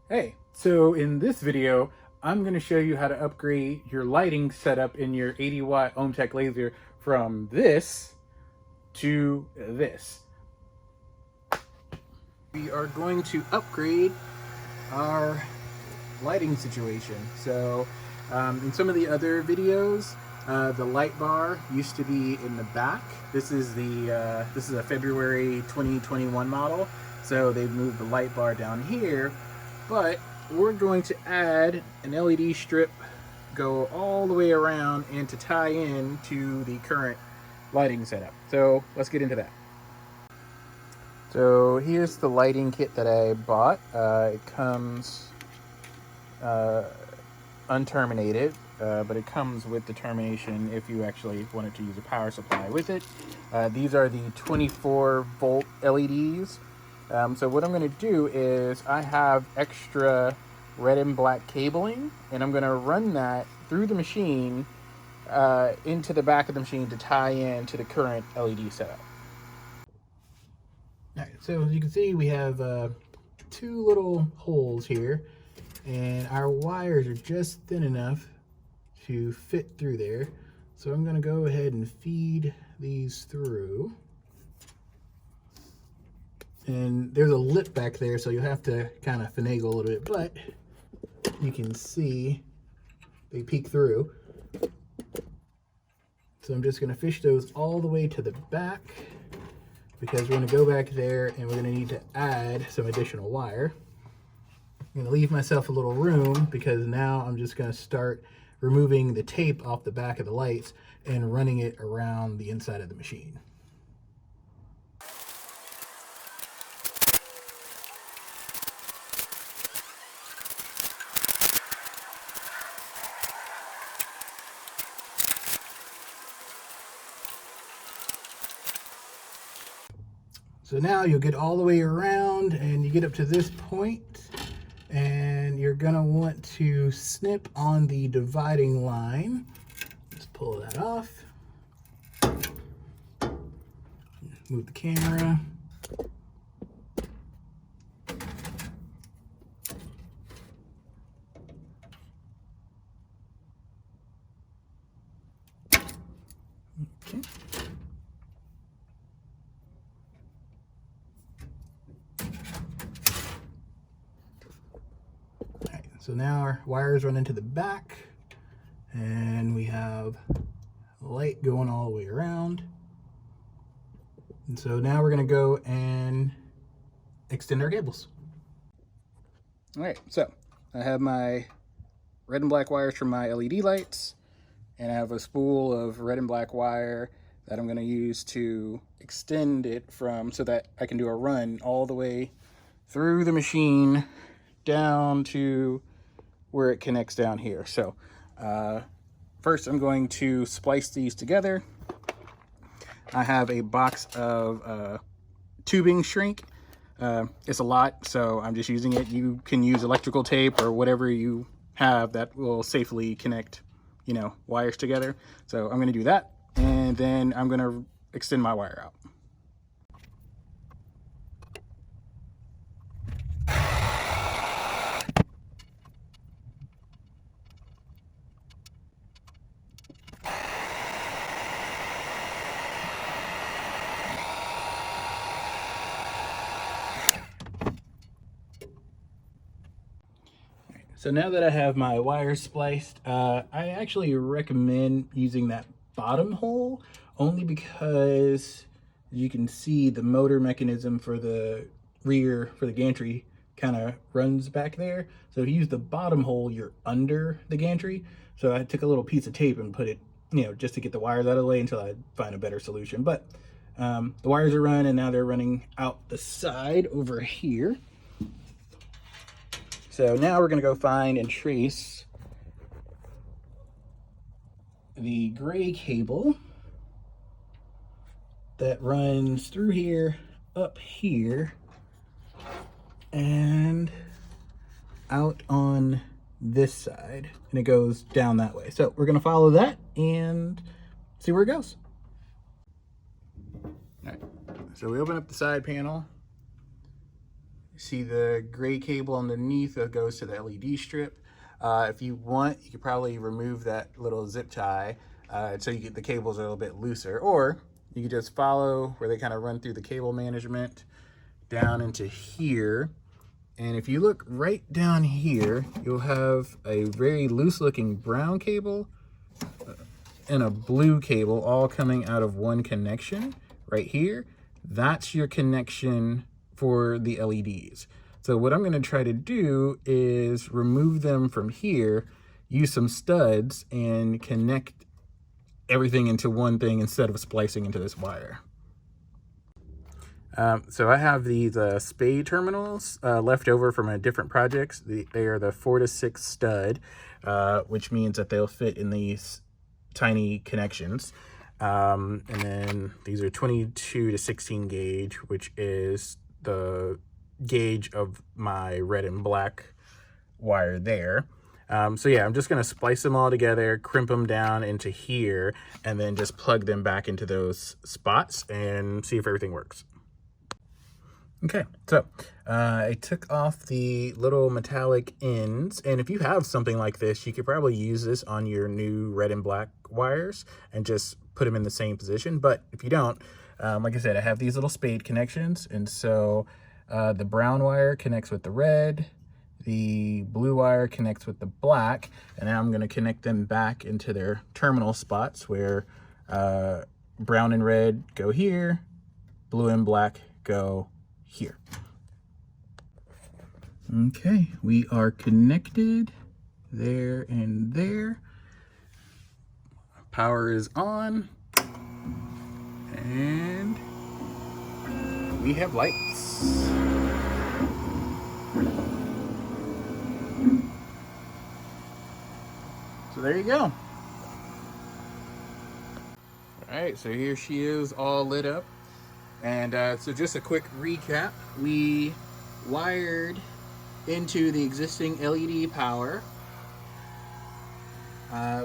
Hey, so in this video, I'm going to show you how to upgrade your lighting setup in your 80-watt Omtech laser from this to this. We are going to upgrade our lighting situation. So in some of the other videos, the light bar used to be in the back. This is a February 2021 model, so they've moved the light bar down here. But we're going to add an LED strip, go all the way around, and to tie in to the current lighting setup. So let's get into that. So here's the lighting kit that I bought. It comes unterminated, but it comes with the termination if you actually wanted to use a power supply with it. These are the 24 volt LEDs. So what I'm going to do is I have extra red and black cabling, and I'm going to run that through the machine into the back of the machine to tie in to the current LED setup. All right, so as you can see, we have two little holes here, and our wires are just thin enough to fit through there. So I'm going to go ahead and feed these through. And there's a lip back there, so you'll have to kind of finagle a little bit, but you can see they peek through. So I'm just going to fish those all the way to the back, because we're going to go back there and we're going to need to add some additional wire. I'm going to leave myself a little room, because now I'm just going to start removing the tape off the back of the lights and running it around the inside of the machine. So now you'll get all the way around and you get up to this point, and you're gonna want to snip on the dividing line. Let's pull that off. Move the camera. Okay. So now our wires run into the back, and we have light going all the way around. And so now we're going to go and extend our cables. All right, so I have my red and black wires for my LED lights, and I have a spool of red and black wire that I'm going to use to extend it from, so that I can do a run all the way through the machine down to where it connects down here. So first I'm going to splice these together. I have a box of tubing shrink. It's a lot, so I'm just using it. You can use electrical tape or whatever you have that will safely connect, wires together. So I'm going to do that, and then I'm going to extend my wire out. So now that I have my wires spliced, I actually recommend using that bottom hole, only because you can see the motor mechanism for the rear, for the gantry, kind of runs back there. So if you use the bottom hole, you're under the gantry. So I took a little piece of tape and put it, just to get the wires out of the way until I find a better solution. But the wires are run, and now they're running out the side over here. So now we're going to go find and trace the gray cable that runs through here, up here, and out on this side. And it goes down that way. So we're going to follow that and see where it goes. All right, so we open up the side panel. See the gray cable underneath that goes to the LED strip. If you want, you could probably remove that little zip tie so you get the cables are a little bit looser, or you could just follow where they kind of run through the cable management down into here. And if you look right down here, you'll have a very loose looking brown cable and a blue cable all coming out of one connection right here. That's your connection for the LEDs. So what I'm going to try to do is remove them from here, use some studs, and connect everything into one thing instead of splicing into this wire. So I have these spade terminals left over from a different projects. They are the 4 to 6 stud, which means that they'll fit in these tiny connections. And then these are 22 to 16 gauge, which is the gauge of my red and black wire there. So yeah, I'm just going to splice them all together, crimp them down into here, and then just plug them back into those spots and see if everything works. Okay, so I took off the little metallic ends, and if you have something like this, you could probably use this on your new red and black wires and just put them in the same position. But if you don't, like I said, I have these little spade connections, and so the brown wire connects with the red, the blue wire connects with the black, and now I'm going to connect them back into their terminal spots where brown and red go here, blue and black go here. Okay, we are connected there and there. Power is on, and we have lights. So there you go. All right, so here she is all lit up. And so just a quick recap, we wired into the existing LED power.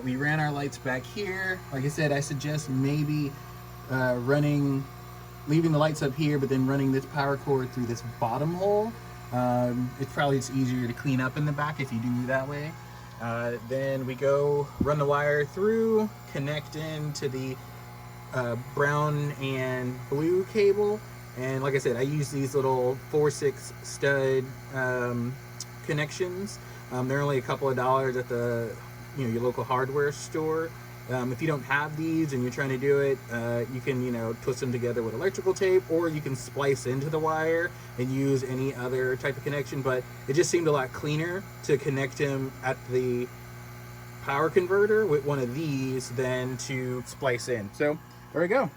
We ran our lights back here. Like I said, I suggest maybe leaving the lights up here, but then running this power cord through this bottom hole. It's probably just easier to clean up in the back if you do it that way. Then we go run the wire through, connect into the brown and blue cable, and like I said, I use these little 4/6 stud connections. They're only a couple of dollars at the your local hardware store. If you don't have these and you're trying to do it, you can twist them together with electrical tape, or you can splice into the wire and use any other type of connection. But it just seemed a lot cleaner to connect them at the power converter with one of these than to splice in. So there we go.